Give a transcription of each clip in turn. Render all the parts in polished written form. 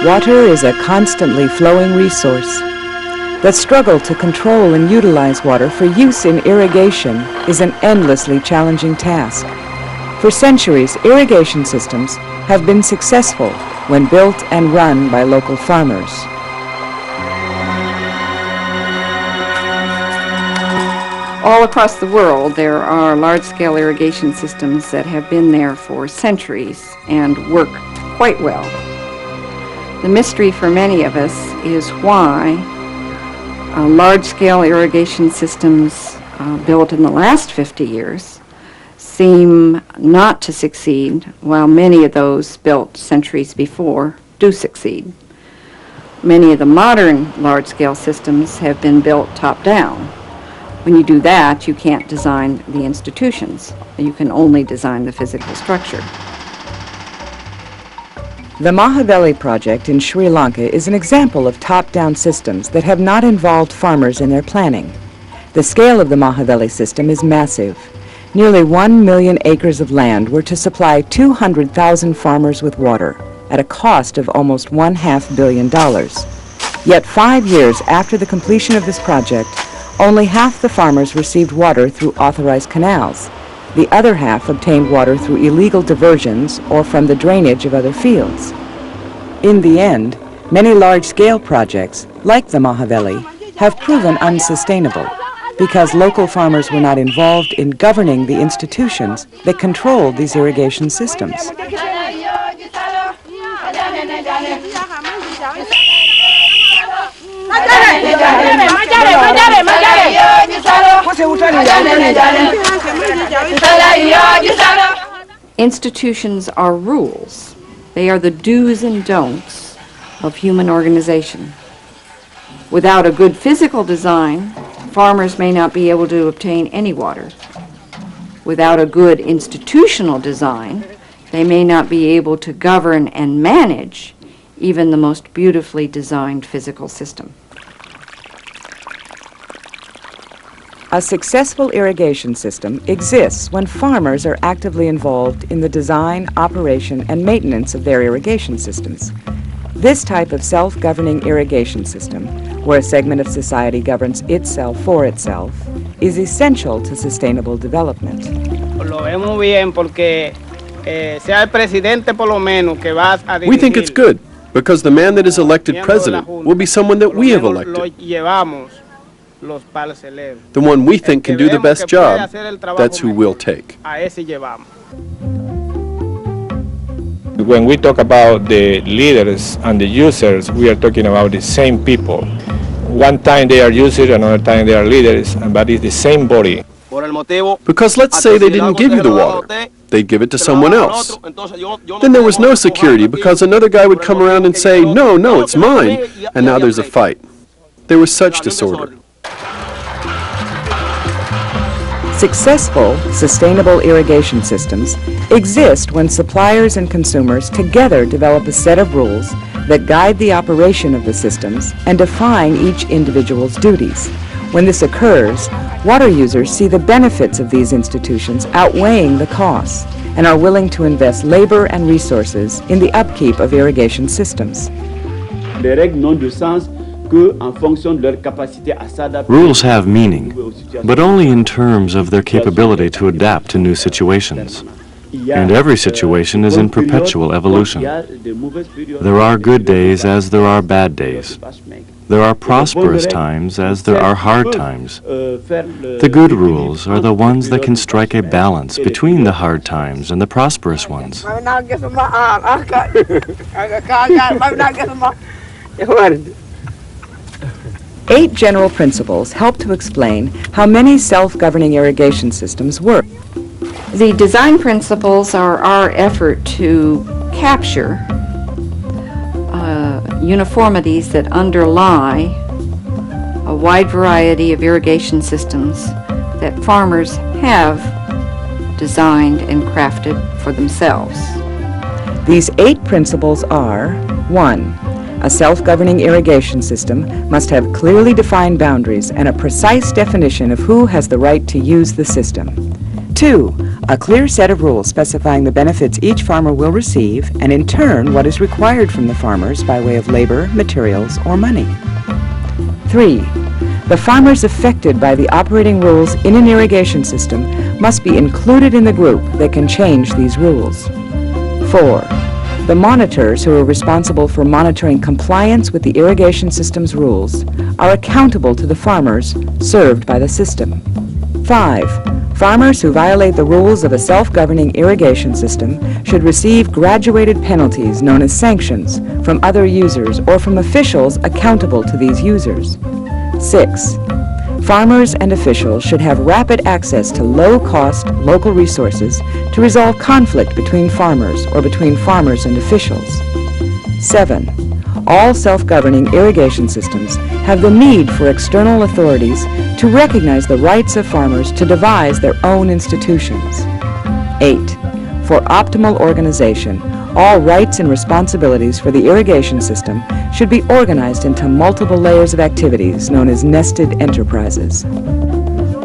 Water is a constantly flowing resource. The struggle to control and utilize water for use in irrigation is an endlessly challenging task. For centuries, irrigation systems have been successful when built and run by local farmers. All across the world, there are large-scale irrigation systems that have been there for centuries and work quite well. The mystery for many of us is why large-scale irrigation systems built in the last 50 years seem not to succeed, while many of those built centuries before do succeed. Many of the modern large-scale systems have been built top-down. When you do that, you can't design the institutions. You can only design the physical structure. The Mahabeli project in Sri Lanka is an example of top-down systems that have not involved farmers in their planning. The scale of the Mahabeli system is massive. Nearly 1 million acres of land were to supply 200,000 farmers with water at a cost of almost $500 million. Yet 5 years after the completion of this project, only half the farmers received water through authorized canals. The other half obtained water through illegal diversions or from the drainage of other fields. In the end, many large-scale projects, like the Mahabeli, have proven unsustainable because local farmers were not involved in governing the institutions that controlled these irrigation systems. Institutions are rules. They are the do's and don'ts of human organization. Without a good physical design, farmers may not be able to obtain any water. Without a good institutional design, they may not be able to govern and manage even the most beautifully designed physical system. A successful irrigation system exists when farmers are actively involved in the design, operation, and maintenance of their irrigation systems. This type of self-governing irrigation system, where a segment of society governs itself for itself, is essential to sustainable development. We think it's good, because the man that is elected president will be someone that we have elected. The one we think can do the best job, that's who we'll take. When we talk about the leaders and the users, we are talking about the same people. One time they are users, another time they are leaders, but it's the same body. Because let's say they didn't give you the water. They'd give it to someone else. Then there was no security because another guy would come around and say, no, no, it's mine. And now there's a fight. There was such disorder. Successful, sustainable irrigation systems exist when suppliers and consumers together develop a set of rules that guide the operation of the systems and define each individual's duties. When this occurs, water users see the benefits of these institutions outweighing the costs and are willing to invest labor and resources in the upkeep of irrigation systems. Rules have meaning, but only in terms of their capability to adapt to new situations. And every situation is in perpetual evolution. There are good days as there are bad days. There are prosperous times as there are hard times. The good rules are the ones that can strike a balance between the hard times and the prosperous ones. 8 general principles help to explain how many self-governing irrigation systems work. The design principles are our effort to capture uniformities that underlie a wide variety of irrigation systems that farmers have designed and crafted for themselves. These 8 principles are: 1. A self-governing irrigation system must have clearly defined boundaries and a precise definition of who has the right to use the system. 2. A clear set of rules specifying the benefits each farmer will receive, and in turn what is required from the farmers by way of labor, materials, or money. 3. The farmers affected by the operating rules in an irrigation system must be included in the group that can change these rules. 4. The monitors who are responsible for monitoring compliance with the irrigation system's rules are accountable to the farmers served by the system. 5. Farmers who violate the rules of a self-governing irrigation system should receive graduated penalties known as sanctions from other users or from officials accountable to these users. 6. Farmers and officials should have rapid access to low-cost local resources to resolve conflict between farmers or between farmers and officials. 7. All self-governing irrigation systems have the need for external authorities to recognize the rights of farmers to devise their own institutions. 8. For optimal organization, all rights and responsibilities for the irrigation system should be organized into multiple layers of activities known as nested enterprises.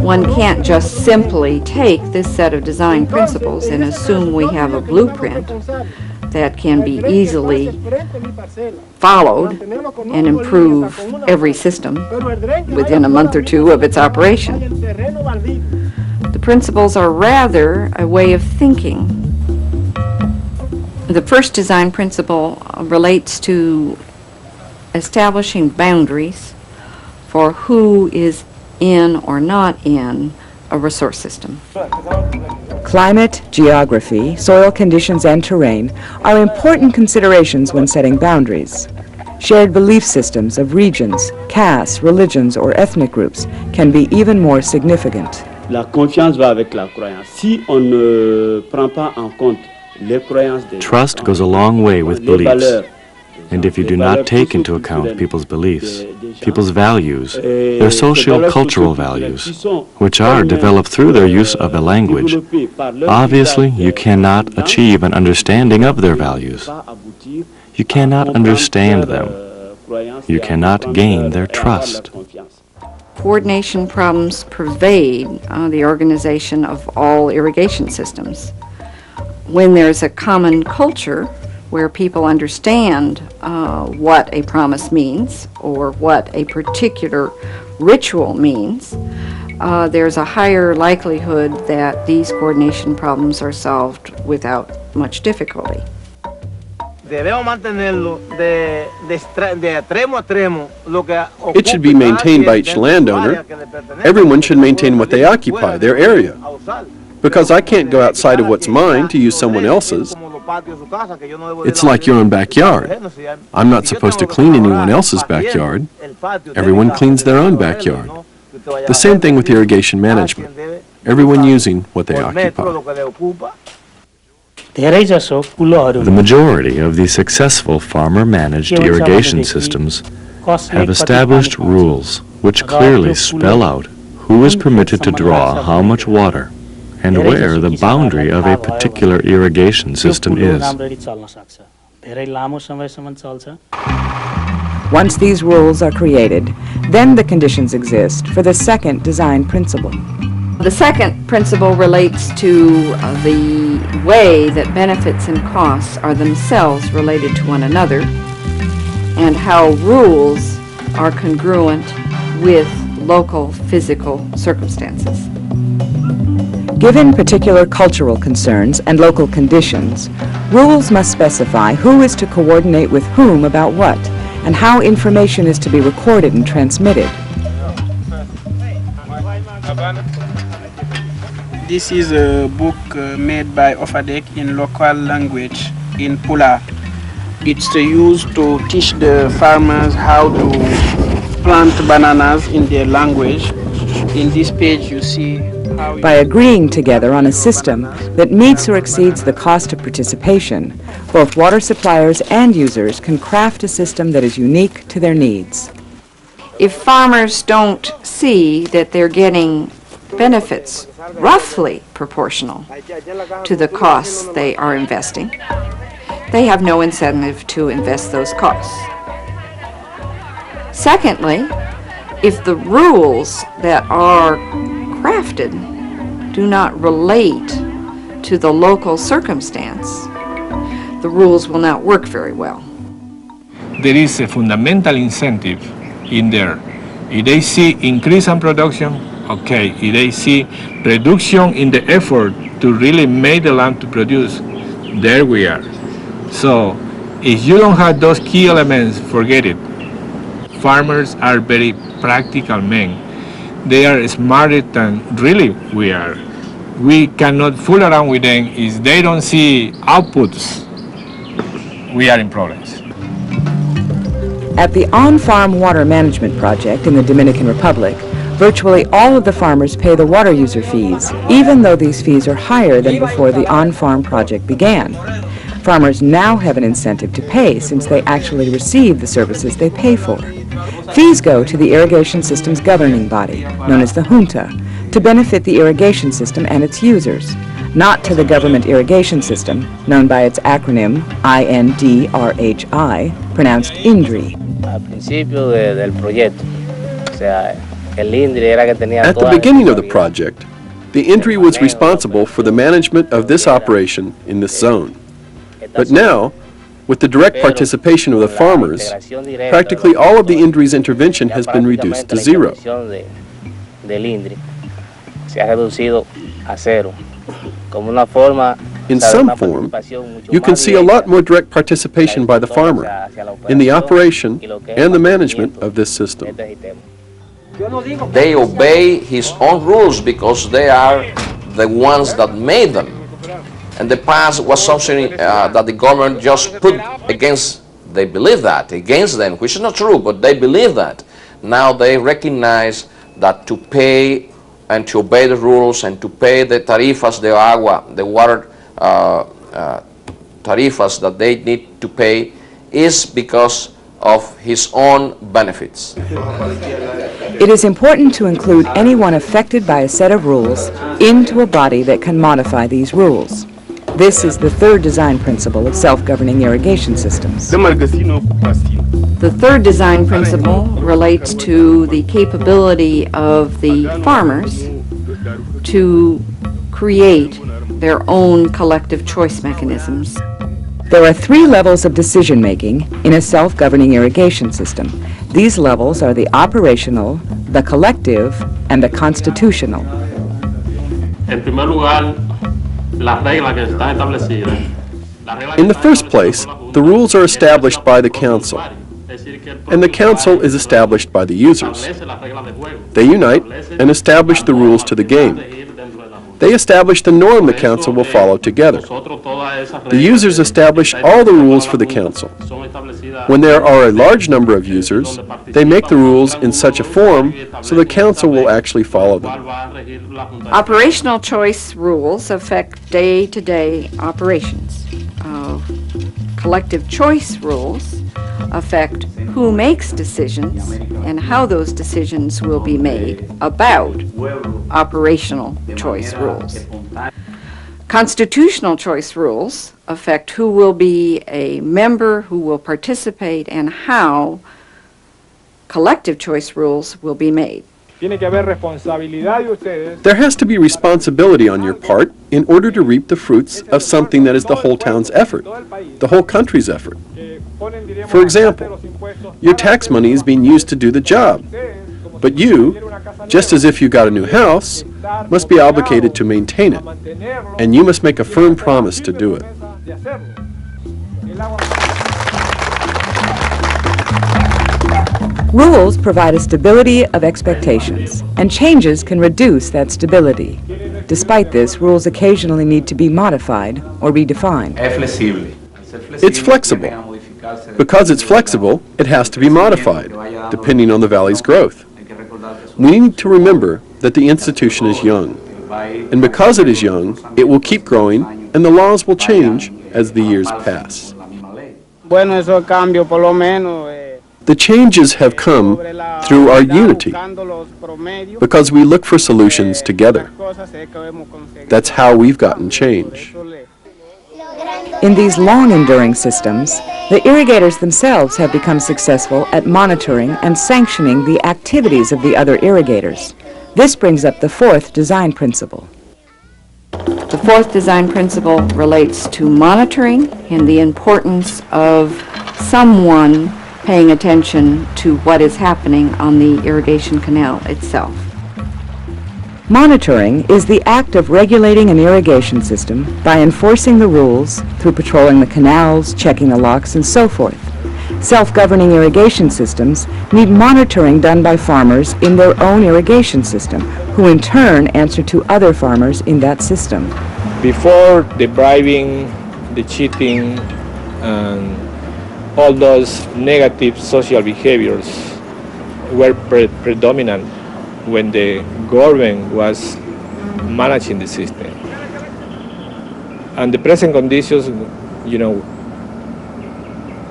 One can't just simply take this set of design principles and assume we have a blueprint that can be easily followed and improve every system within a month or two of its operation. The principles are rather a way of thinking. The first design principle relates to establishing boundaries for who is in or not in a resource system. Climate, geography, soil conditions, and terrain are important considerations when setting boundaries. Shared belief systems of regions, castes, religions, or ethnic groups can be even more significant. La confiance va avec la croyance. Si on ne prend pas en compte les croyances des Trust goes a long way with beliefs. And if you do not take into account people's beliefs, people's values, their socio-cultural values, which are developed through their use of a language, obviously you cannot achieve an understanding of their values. You cannot understand them. You cannot gain their trust. Coordination problems pervade the organization of all irrigation systems. When there's a common culture where people understand what a promise means or what a particular ritual means, there's a higher likelihood that these coordination problems are solved without much difficulty. It should be maintained by each landowner. Everyone should maintain what they occupy, their area. Because I can't go outside of what's mine to use someone else's. It's like your own backyard. I'm not supposed to clean anyone else's backyard. Everyone cleans their own backyard. The same thing with irrigation management. Everyone using what they occupy. The majority of the successful farmer-managed irrigation systems have established rules which clearly spell out who is permitted to draw how much water and where the boundary of a particular irrigation system is. Once these rules are created, then the conditions exist for the second design principle. The second principle relates to the way that benefits and costs are themselves related to one another and how rules are congruent with local physical circumstances. Given particular cultural concerns and local conditions, rules must specify who is to coordinate with whom about what, and how information is to be recorded and transmitted. This is a book made by Ofadek in local language in Pula. It's used to teach the farmers how to plant bananas in their language. In this page you see how By agreeing together on a system that meets or exceeds the cost of participation, both water suppliers and users can craft a system that is unique to their needs. If farmers don't see that they're getting benefits roughly proportional to the costs they are investing, they have no incentive to invest those costs. Secondly, if the rules that are crafted do not relate to the local circumstance, the rules will not work very well. There is a fundamental incentive in there. If they see increase in production, okay. If they see reduction in the effort to really make the land to produce, there we are. So if you don't have those key elements, forget it. Farmers are very practical men. They are smarter than really we are. We cannot fool around with them. If they don't see outputs, we are in problems. At the On-Farm Water Management Project in the Dominican Republic, virtually all of the farmers pay the water user fees, even though these fees are higher than before the On-Farm project began. Farmers now have an incentive to pay since they actually receive the services they pay for. Fees go to the irrigation system's governing body, known as the Junta, to benefit the irrigation system and its users, not to the government irrigation system, known by its acronym INDRHI, pronounced INDRI. At the beginning of the project, the INDRI was responsible for the management of this operation in this zone. But now, with the direct participation of the farmers, practically all of the INDRI's intervention has been reduced to zero. In some form, you can see a lot more direct participation by the farmer in the operation and the management of this system. They obey his own rules because they are the ones that made them. And the past was something that the government just put against, they believe that, against them, which is not true, but they believe that. Now they recognize that to pay and to obey the rules and to pay the tarifas de agua, the water tarifas that they need to pay is because of his own benefits. It is important to include anyone affected by a set of rules into a body that can modify these rules. This is the third design principle of self-governing irrigation systems. The third design principle relates to the capability of the farmers to create their own collective choice mechanisms. There are 3 levels of decision-making in a self-governing irrigation system. These levels are the operational, the collective, and the constitutional. In the first place, the rules are established by the council, and the council is established by the users. They unite and establish the rules to the game. They establish the norm the council will follow together. The users establish all the rules for the council. When there are a large number of users, they make the rules in such a form so the council will actually follow them. Operational choice rules affect day-to-day operations. Collective choice rules affect who makes decisions and how those decisions will be made about operational choice rules. Constitutional choice rules affect who will be a member, who will participate, and how collective choice rules will be made. There has to be responsibility on your part in order to reap the fruits of something that is the whole town's effort, the whole country's effort. For example, your tax money is being used to do the job, but you, just as if you got a new house, must be obligated to maintain it, and you must make a firm promise to do it. Rules provide a stability of expectations, and changes can reduce that stability. Despite this, rules occasionally need to be modified or redefined. It's flexible. Because it's flexible, it has to be modified, depending on the valley's growth. We need to remember that the institution is young, and because it is young, it will keep growing, and the laws will change as the years pass. The changes have come through our unity, because we look for solutions together. That's how we've gotten change. In these long-enduring systems, the irrigators themselves have become successful at monitoring and sanctioning the activities of the other irrigators. This brings up the 4th design principle. The fourth design principle relates to monitoring and the importance of someone paying attention to what is happening on the irrigation canal itself. Monitoring is the act of regulating an irrigation system by enforcing the rules through patrolling the canals, checking the locks, and so forth. Self-governing irrigation systems need monitoring done by farmers in their own irrigation system, who in turn answer to other farmers in that system. Before the bribing, the cheating, and all those negative social behaviors were predominant when the government was managing the system. And the present conditions, you know,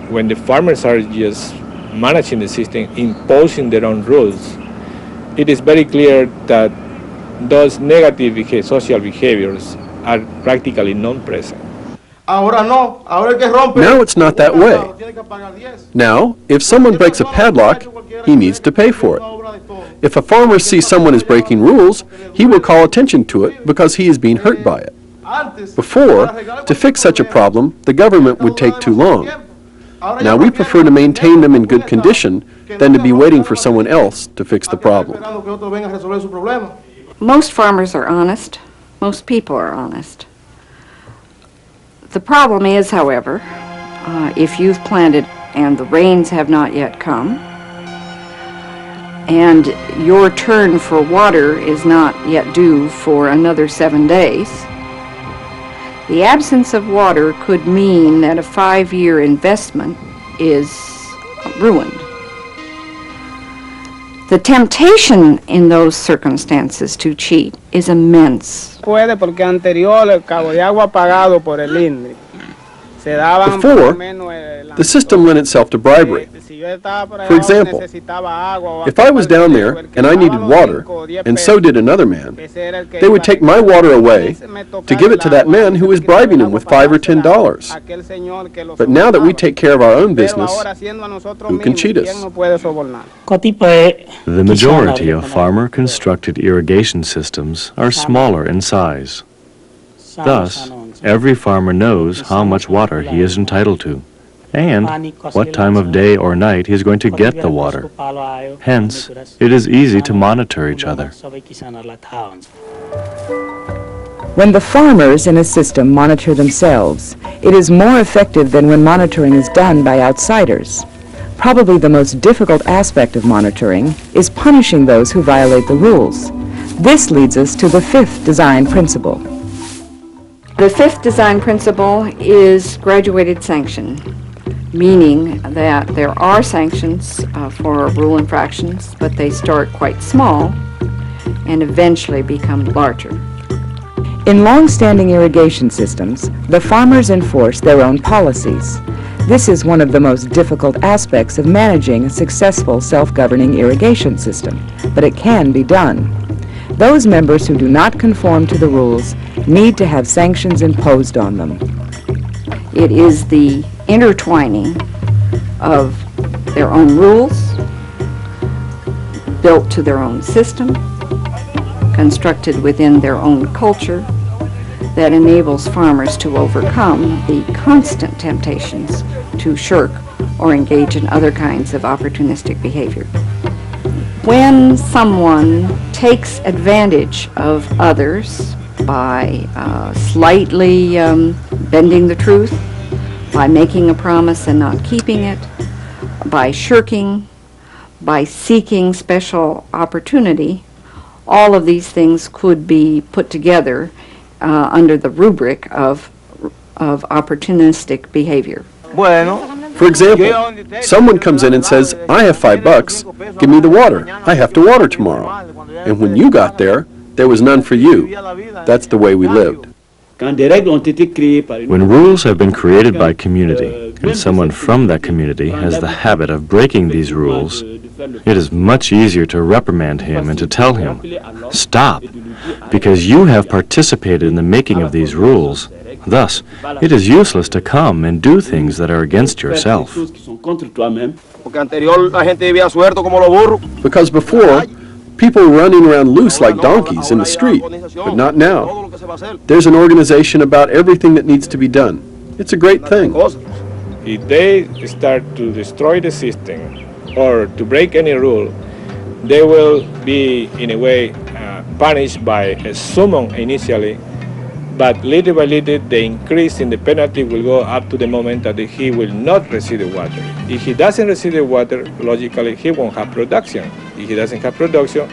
when the farmers are just managing the system, imposing their own rules, it is very clear that those negative social behaviors are practically non-present. Now it's not that way. Now, if someone breaks a padlock, he needs to pay for it. If a farmer sees someone is breaking rules, he will call attention to it because he is being hurt by it. Before, to fix such a problem, the government would take too long. Now we prefer to maintain them in good condition than to be waiting for someone else to fix the problem. Most farmers are honest. Most people are honest. The problem is, however, if you've planted and the rains have not yet come, and your turn for water is not yet due for another 7 days, the absence of water could mean that a 5-year investment is ruined. The temptation in those circumstances to cheat is immense. Puede porque anterior el cabo de agua pagado por el INDRI. Before, the system lent itself to bribery. For example, if I was down there and I needed water, and so did another man, they would take my water away to give it to that man who was bribing him with $5 or $10. But now that we take care of our own business, who can cheat us? The majority of farmer-constructed irrigation systems are smaller in size. Thus, every farmer knows how much water he is entitled to, and what time of day or night he is going to get the water. Hence, it is easy to monitor each other. When the farmers in a system monitor themselves, it is more effective than when monitoring is done by outsiders. Probably the most difficult aspect of monitoring is punishing those who violate the rules. This leads us to the fifth design principle. The fifth design principle is graduated sanction, meaning that there are sanctions for rule infractions, but they start quite small and eventually become larger. In long-standing irrigation systems, the farmers enforce their own policies. This is one of the most difficult aspects of managing a successful self-governing irrigation system, but it can be done. Those members who do not conform to the rules need to have sanctions imposed on them. It is the intertwining of their own rules, built to their own system, constructed within their own culture, that enables farmers to overcome the constant temptations to shirk or engage in other kinds of opportunistic behavior. When someone takes advantage of others by slightly bending the truth, by making a promise and not keeping it, by shirking, by seeking special opportunity, all of these things could be put together under the rubric of opportunistic behavior. For example, someone comes in and says, I have $5, give me the water. I have to water tomorrow. And when you got there was none for you. That's the way we lived. When rules have been created by community, and someone from that community has the habit of breaking these rules, it is much easier to reprimand him and to tell him, stop, because you have participated in the making of these rules. Thus, it is useless to come and do things that are against yourself. Because before, People were running around loose like donkeys in the street, but not now. There's an organization about everything that needs to be done. It's a great thing. If they start to destroy the system or to break any rule, they will be, in a way, punished by a summon initially, but little by little the increase in the penalty will go up to the moment that he will not receive the water. If he doesn't receive the water, logically he won't have production. If he doesn't have production,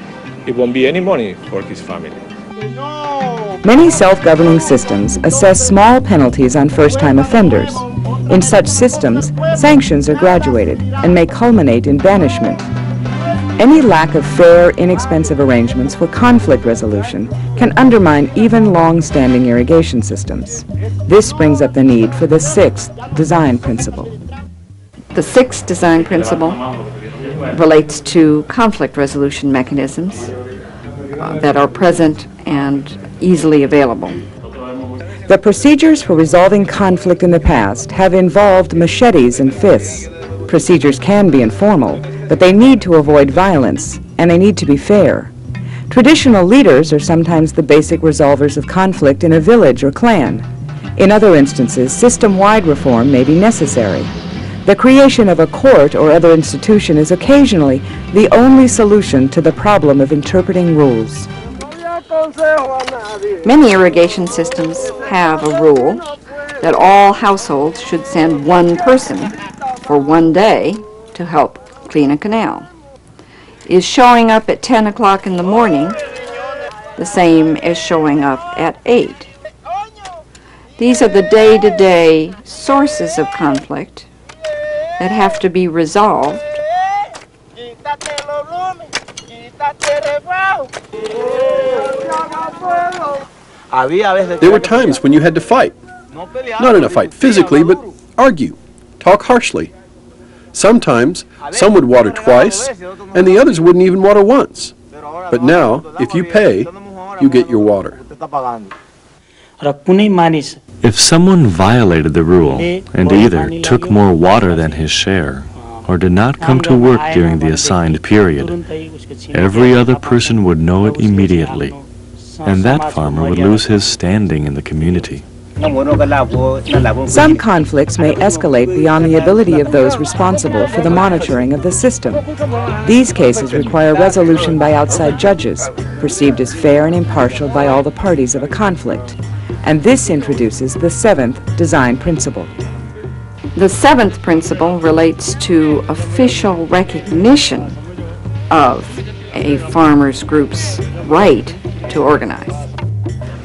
it won't be any money for his family. Many self-governing systems assess small penalties on first-time offenders. In such systems, sanctions are graduated and may culminate in banishment. Any lack of fair, inexpensive arrangements for conflict resolution can undermine even long-standing irrigation systems. This brings up the need for the sixth design principle. The sixth design principle relates to conflict resolution mechanisms that are present and easily available. The procedures for resolving conflict in the past have involved machetes and fists. Procedures can be informal, but they need to avoid violence, and they need to be fair. Traditional leaders are sometimes the basic resolvers of conflict in a village or clan. In other instances, system-wide reform may be necessary. The creation of a court or other institution is occasionally the only solution to the problem of interpreting rules. Many irrigation systems have a rule that all households should send one person for one day to help clean a canal. Is showing up at 10 o'clock in the morning the same as showing up at 8? These are the day-to-day sources of conflict that have to be resolved. There were times when you had to fight. Not in a fight physically, but argue, talk harshly. Sometimes some would water twice, and the others wouldn't even water once. But now, if you pay, you get your water. If someone violated the rule and either took more water than his share or did not come to work during the assigned period, every other person would know it immediately, and that farmer would lose his standing in the community. Some conflicts may escalate beyond the ability of those responsible for the monitoring of the system. These cases require resolution by outside judges, perceived as fair and impartial by all the parties of a conflict. And this introduces the seventh design principle. The seventh principle relates to official recognition of a farmers' group's right to organize.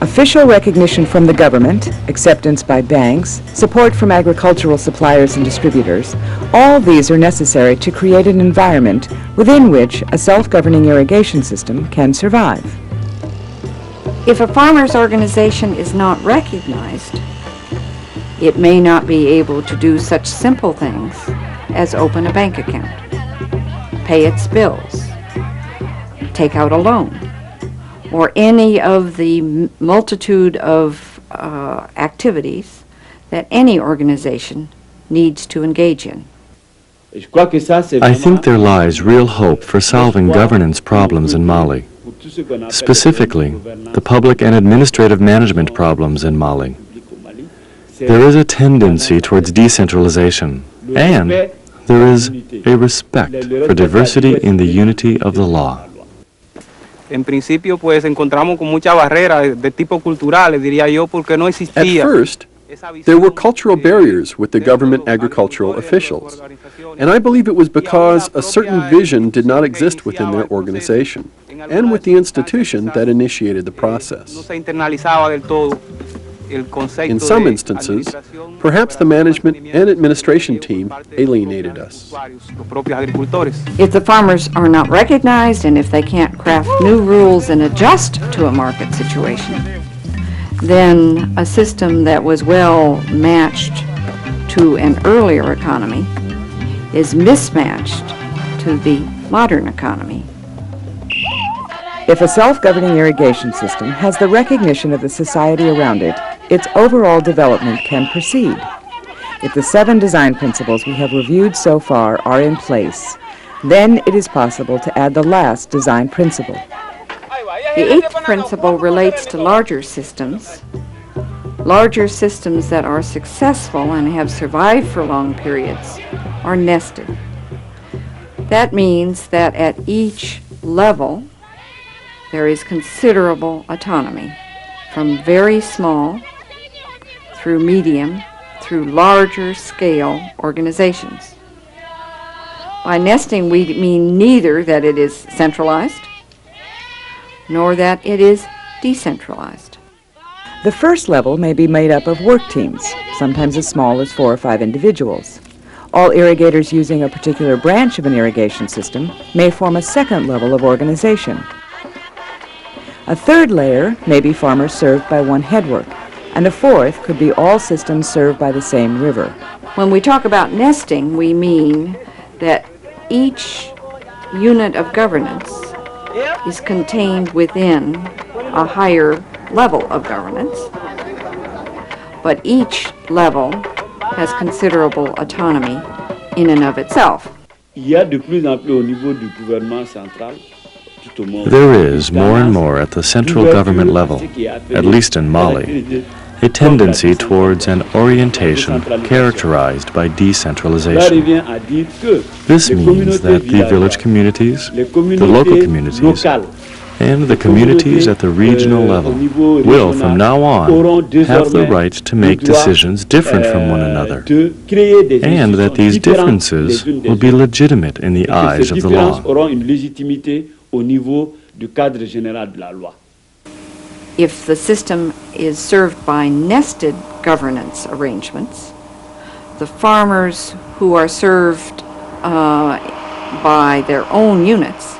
Official recognition from the government, acceptance by banks, support from agricultural suppliers and distributors, all these are necessary to create an environment within which a self-governing irrigation system can survive. If a farmers' organization is not recognized, it may not be able to do such simple things as open a bank account, pay its bills, take out a loan, or any of the multitude of activities that any organization needs to engage in. I think there lies real hope for solving governance problems in Mali, specifically the public and administrative management problems in Mali. There is a tendency towards decentralization, and there is a respect for diversity in the unity of the law. En principio, pues encontramos con muchas barreras de tipo culturales, diría yo, porque no existía. At first, there were cultural barriers with the government agricultural officials, and I believe it was because a certain vision did not exist within their organization, and with the institution that initiated the process. In some instances, perhaps the management and administration team alienated us. If the farmers are not recognized and if they can't craft new rules and adjust to a market situation, then a system that was well matched to an earlier economy is mismatched to the modern economy. If a self-governing irrigation system has the recognition of the society around it, its overall development can proceed. If the 7 design principles we have reviewed so far are in place, Then it is possible to add the last design principle. The eighth principle relates to larger systems. Larger systems that are successful and have survived for long periods are nested. That means that at each level there is considerable autonomy, from very small through medium through larger scale organizations. By nesting, we mean neither that it is centralized nor that it is decentralized. The first level may be made up of work teams, sometimes as small as 4 or 5 individuals. All irrigators using a particular branch of an irrigation system may form a second level of organization. A third layer may be farmers served by one headwork, and a fourth could be all systems served by the same river. When we talk about nesting, we mean that each unit of governance is contained within a higher level of governance, but each level has considerable autonomy in and of itself. There is, more and more at the central government level, at least in Mali, a tendency towards an orientation characterized by decentralization. This means that the village communities, the local communities, and the communities at the regional level will, from now on, have the right to make decisions different from one another, and that these differences will be legitimate in the eyes of the law. If the system is served by nested governance arrangements, the farmers who are served by their own units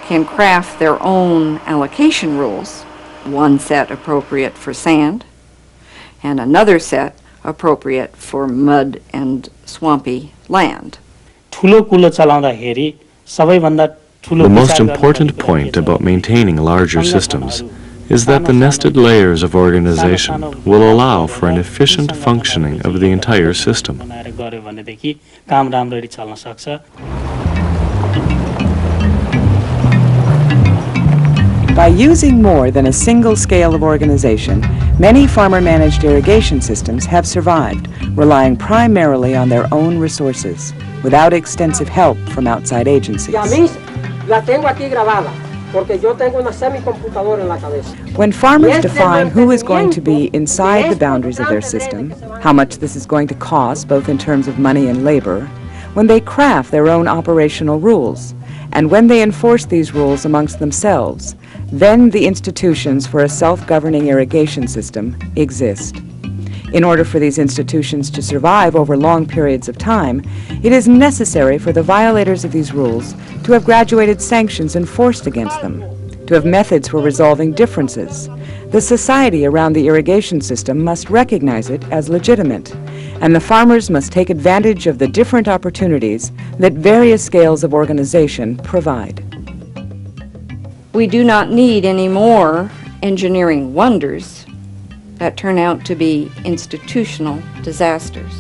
can craft their own allocation rules, one set appropriate for sand and another set appropriate for mud and swampy land. The most important point about maintaining larger systems is that the nested layers of organization will allow for an efficient functioning of the entire system. By using more than a single scale of organization, many farmer-managed irrigation systems have survived, relying primarily on their own resources, without extensive help from outside agencies. When farmers define who is going to be inside the boundaries of their system, how much this is going to cost both in terms of money and labor, when they craft their own operational rules, and when they enforce these rules amongst themselves, then the institutions for a self-governing irrigation system exist. In order for these institutions to survive over long periods of time, it is necessary for the violators of these rules to have graduated sanctions enforced against them, to have methods for resolving differences. The society around the irrigation system must recognize it as legitimate, and the farmers must take advantage of the different opportunities that various scales of organization provide. We do not need any more engineering wonders that turn out to be institutional disasters.